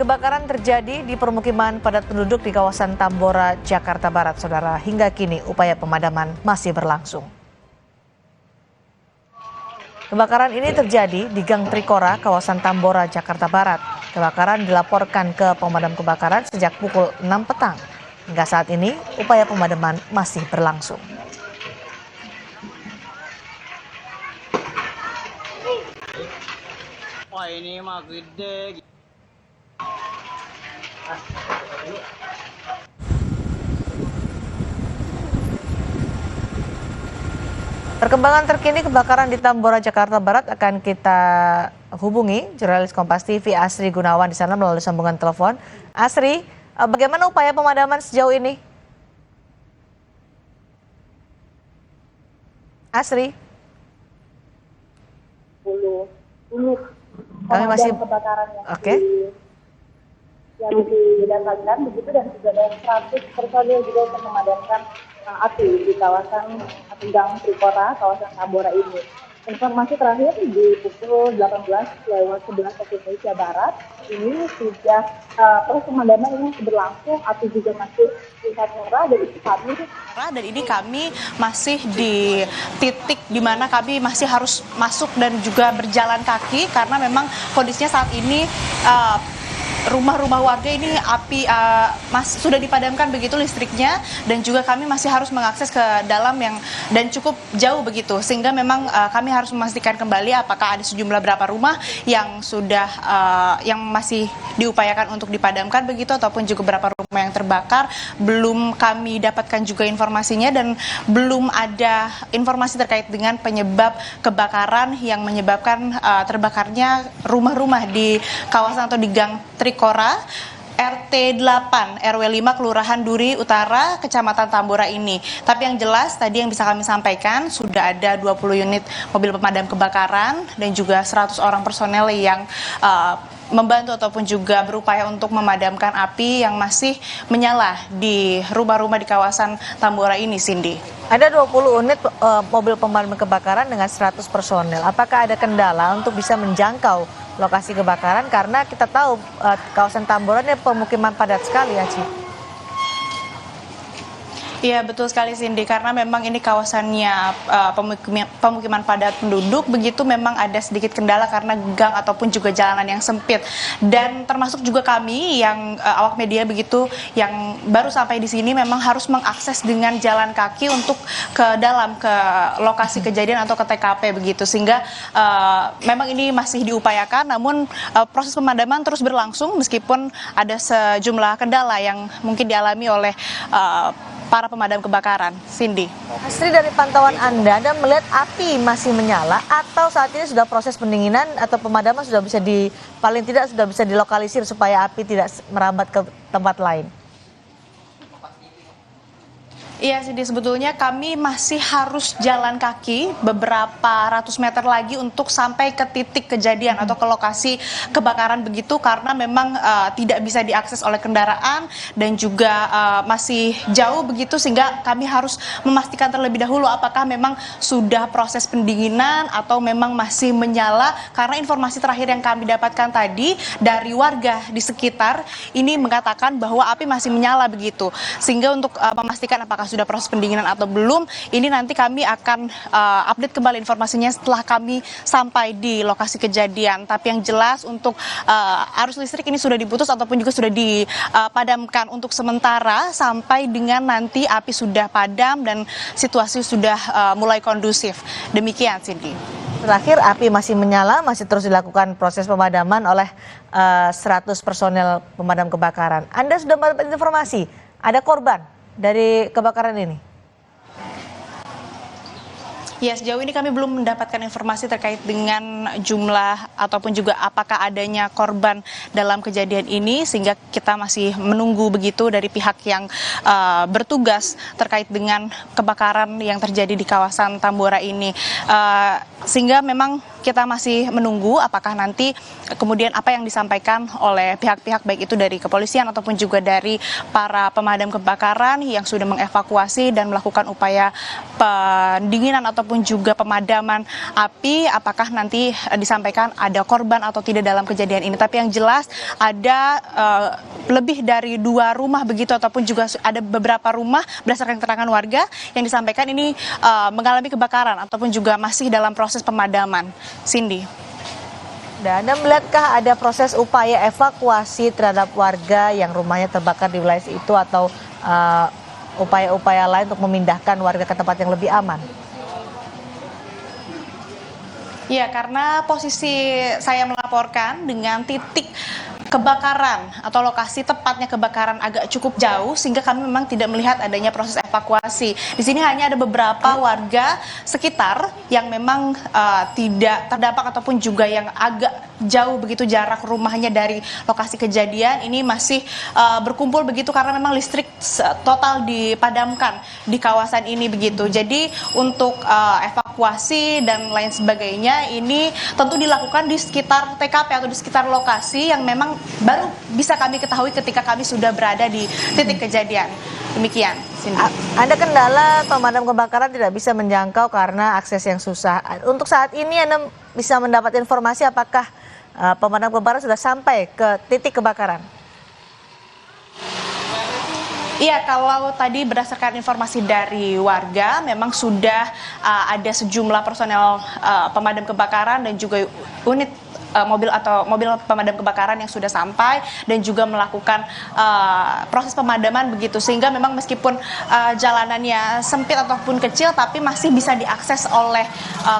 Kebakaran terjadi di permukiman padat penduduk di kawasan Tambora, Jakarta Barat, Saudara. Hingga kini upaya pemadaman masih berlangsung. Kebakaran ini terjadi di Gang Trikora, kawasan Tambora, Jakarta Barat. Kebakaran dilaporkan ke pemadam kebakaran sejak pukul 6 petang. Hingga saat ini upaya pemadaman masih berlangsung. Wah, ini mah gede. Perkembangan terkini kebakaran di Tambora, Jakarta Barat akan kita hubungi jurnalis Kompas TV Asri Gunawan di sana melalui sambungan telepon. Asri, bagaimana upaya pemadaman sejauh ini? Asri? Kami masih kebakaran yang didapatkan begitu, dan sudah ada 100 personil juga untuk memadamkan api di kawasan Gang Trikora, kawasan Tambora ini. Informasi terakhir di pukul 18:11 waktu Indonesia Barat ini sudah proses pemadaman ini berlangsung, api juga masih terlihat merah dan ini kami masih di titik di mana kami masih harus masuk dan juga berjalan kaki karena memang kondisinya saat ini rumah-rumah warga ini api sudah dipadamkan begitu listriknya, dan juga kami masih harus mengakses ke dalam dan cukup jauh begitu, sehingga memang kami harus memastikan kembali apakah ada sejumlah berapa rumah yang sudah yang masih diupayakan untuk dipadamkan begitu, ataupun juga berapa rumah yang terbakar. Belum kami dapatkan juga informasinya, dan belum ada informasi terkait dengan penyebab kebakaran yang menyebabkan terbakarnya rumah-rumah di kawasan atau di Gang Trikora, RT 8 RW 5 Kelurahan Duri Utara, Kecamatan Tambora ini. Tapi yang jelas tadi yang bisa kami sampaikan, sudah ada 20 unit mobil pemadam kebakaran dan juga 100 orang personel yang membantu ataupun juga berupaya untuk memadamkan api yang masih menyala di rumah-rumah di kawasan Tambora ini, Cindy. Ada 20 unit mobil pemadam kebakaran dengan 100 personel. Apakah ada kendala untuk bisa menjangkau lokasi kebakaran? Karena kita tahu kawasan Tambora ini pemukiman padat sekali ya, Ci. Iya, betul sekali, Cindy, karena memang ini kawasannya pemukiman padat penduduk, begitu memang ada sedikit kendala karena gang ataupun juga jalanan yang sempit. Dan termasuk juga kami yang awak media begitu yang baru sampai di sini memang harus mengakses dengan jalan kaki untuk ke dalam ke lokasi kejadian atau ke TKP begitu, sehingga memang ini masih diupayakan, namun proses pemadaman terus berlangsung meskipun ada sejumlah kendala yang mungkin dialami oleh para pemadam kebakaran. Cindy. Asri, dari pantauan Anda melihat api masih menyala atau saat ini sudah proses pendinginan atau pemadaman sudah bisa paling tidak sudah bisa dilokalisir supaya api tidak merambat ke tempat lain? Iya, Cindy, sebetulnya kami masih harus jalan kaki beberapa ratus meter lagi untuk sampai ke titik kejadian atau ke lokasi kebakaran begitu, karena memang tidak bisa diakses oleh kendaraan dan juga masih jauh begitu, sehingga kami harus memastikan terlebih dahulu apakah memang sudah proses pendinginan atau memang masih menyala, karena informasi terakhir yang kami dapatkan tadi dari warga di sekitar ini mengatakan bahwa api masih menyala begitu, sehingga untuk memastikan apakah sudah proses pendinginan atau belum, ini nanti kami akan update kembali informasinya setelah kami sampai di lokasi kejadian. Tapi yang jelas untuk arus listrik ini sudah diputus ataupun juga sudah dipadamkan untuk sementara sampai dengan nanti api sudah padam dan situasi sudah mulai kondusif. Demikian, Cindy. Terakhir, api masih menyala, masih terus dilakukan proses pemadaman oleh 100 personel pemadam kebakaran. Anda sudah mendapat informasi, ada korban dari kebakaran ini? Ya, sejauh ini kami belum mendapatkan informasi terkait dengan jumlah ataupun juga apakah adanya korban dalam kejadian ini, sehingga kita masih menunggu begitu dari pihak yang bertugas terkait dengan kebakaran yang terjadi di kawasan Tambora ini. Sehingga memang kita masih menunggu apakah nanti kemudian apa yang disampaikan oleh pihak-pihak baik itu dari kepolisian ataupun juga dari para pemadam kebakaran yang sudah mengevakuasi dan melakukan upaya pendinginan ataupun juga pemadaman api, apakah nanti disampaikan ada korban atau tidak dalam kejadian ini. Tapi yang jelas ada lebih dari 2 rumah begitu ataupun juga ada beberapa rumah berdasarkan keterangan warga yang disampaikan ini mengalami kebakaran ataupun juga masih dalam proses pemadaman. Cindy. Dan Anda melihatkah ada proses upaya evakuasi terhadap warga yang rumahnya terbakar di wilayah itu atau upaya-upaya lain untuk memindahkan warga ke tempat yang lebih aman? Ya, karena posisi saya melaporkan dengan titik kebakaran atau lokasi tepatnya kebakaran agak cukup jauh sehingga kami memang tidak melihat adanya proses evakuasi. Di sini hanya ada beberapa warga sekitar yang memang tidak terdampak ataupun juga yang agak jauh begitu jarak rumahnya dari lokasi kejadian ini masih berkumpul begitu karena memang listrik total dipadamkan di kawasan ini begitu. Jadi untuk evakuasi dan lain sebagainya ini tentu dilakukan di sekitar TKP atau di sekitar lokasi yang memang baru bisa kami ketahui ketika kami sudah berada di titik kejadian. Demikian, Cindy. Ada kendala pemadam kebakaran tidak bisa menjangkau karena akses yang susah. Untuk saat ini Anda bisa mendapat informasi apakah pemadam kebakaran sudah sampai ke titik kebakaran? Iya, kalau tadi berdasarkan informasi dari warga, memang sudah ada sejumlah personel pemadam kebakaran dan juga unit mobil pemadam kebakaran yang sudah sampai dan juga melakukan proses pemadaman begitu, sehingga memang meskipun jalanannya sempit ataupun kecil tapi masih bisa diakses oleh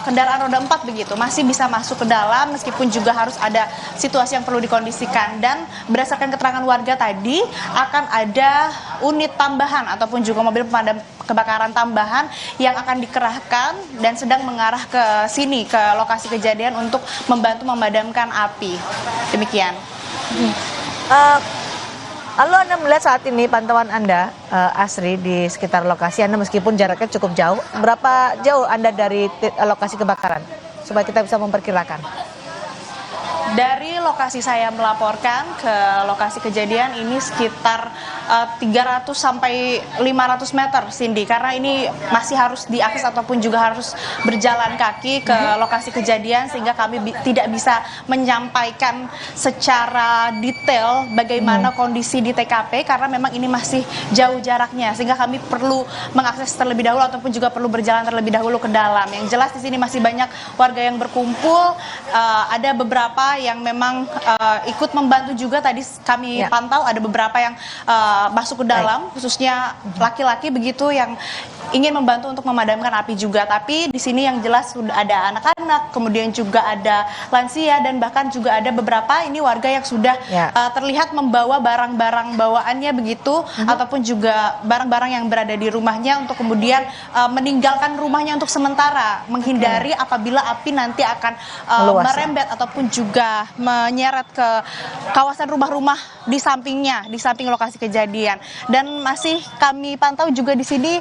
kendaraan roda 4 begitu, masih bisa masuk ke dalam meskipun juga harus ada situasi yang perlu dikondisikan. Dan berdasarkan keterangan warga tadi akan ada unit tambahan ataupun juga mobil pemadam kebakaran tambahan yang akan dikerahkan dan sedang mengarah ke sini, ke lokasi kejadian untuk membantu memadamkan api. Demikian. Lalu Anda melihat saat ini pantauan Anda, Asri, di sekitar lokasi Anda meskipun jaraknya cukup jauh, berapa jauh Anda dari lokasi kebakaran? Supaya kita bisa memperkirakan. Dari lokasi saya melaporkan ke lokasi kejadian ini sekitar 300 sampai 500 meter, Cindy, karena ini masih harus diakses ataupun juga harus berjalan kaki ke lokasi kejadian sehingga kami tidak bisa menyampaikan secara detail bagaimana kondisi di TKP karena memang ini masih jauh jaraknya sehingga kami perlu mengakses terlebih dahulu ataupun juga perlu berjalan terlebih dahulu ke dalam. Yang jelas di sini masih banyak warga yang berkumpul, ada beberapa yang memang ikut membantu juga tadi kami pantau ada beberapa yang masuk ke dalam, khususnya laki-laki begitu yang ingin membantu untuk memadamkan api juga. Tapi di sini yang jelas sudah ada anak-anak, kemudian juga ada lansia dan bahkan juga ada beberapa ini warga yang sudah terlihat membawa barang-barang bawaannya begitu ataupun juga barang-barang yang berada di rumahnya untuk kemudian meninggalkan rumahnya untuk sementara menghindari apabila api nanti akan merembet ataupun juga menyeret ke kawasan rumah-rumah di sampingnya, di samping lokasi kejadian. Dan masih kami pantau juga di sini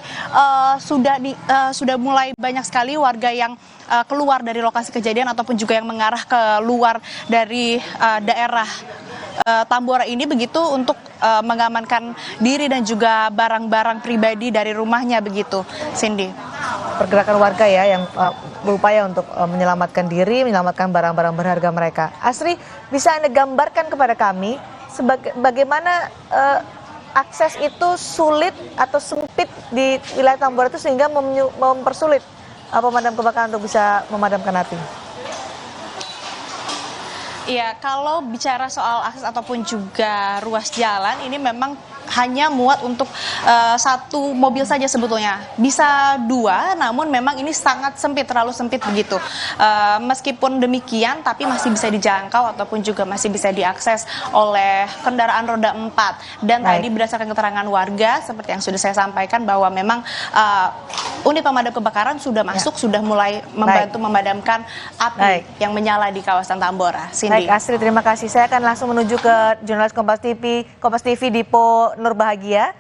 sudah mulai banyak sekali warga yang keluar dari lokasi kejadian ataupun juga yang mengarah ke luar dari daerah Tambora ini begitu untuk mengamankan diri dan juga barang-barang pribadi dari rumahnya begitu, Cindy. Pergerakan warga ya yang berupaya untuk menyelamatkan diri, menyelamatkan barang-barang berharga mereka. Asri, bisa Anda gambarkan kepada kami bagaimana akses itu sulit atau sempit di wilayah Tambora itu sehingga mempersulit pemadam kebakaran untuk bisa memadamkan api? Iya, kalau bicara soal akses ataupun juga ruas jalan ini memang hanya muat untuk satu mobil saja sebetulnya. Bisa 2, namun memang ini sangat sempit, terlalu sempit begitu. Meskipun demikian, tapi masih bisa dijangkau ataupun juga masih bisa diakses oleh kendaraan roda 4. Dan tadi berdasarkan keterangan warga, seperti yang sudah saya sampaikan bahwa memang unit pemadam kebakaran sudah masuk, sudah mulai membantu memadamkan api yang menyala di kawasan Tambora. Cindy. Baik, Asri, terima kasih. Saya akan langsung menuju ke jurnalis Kompas TV Dipo Nur Bahagia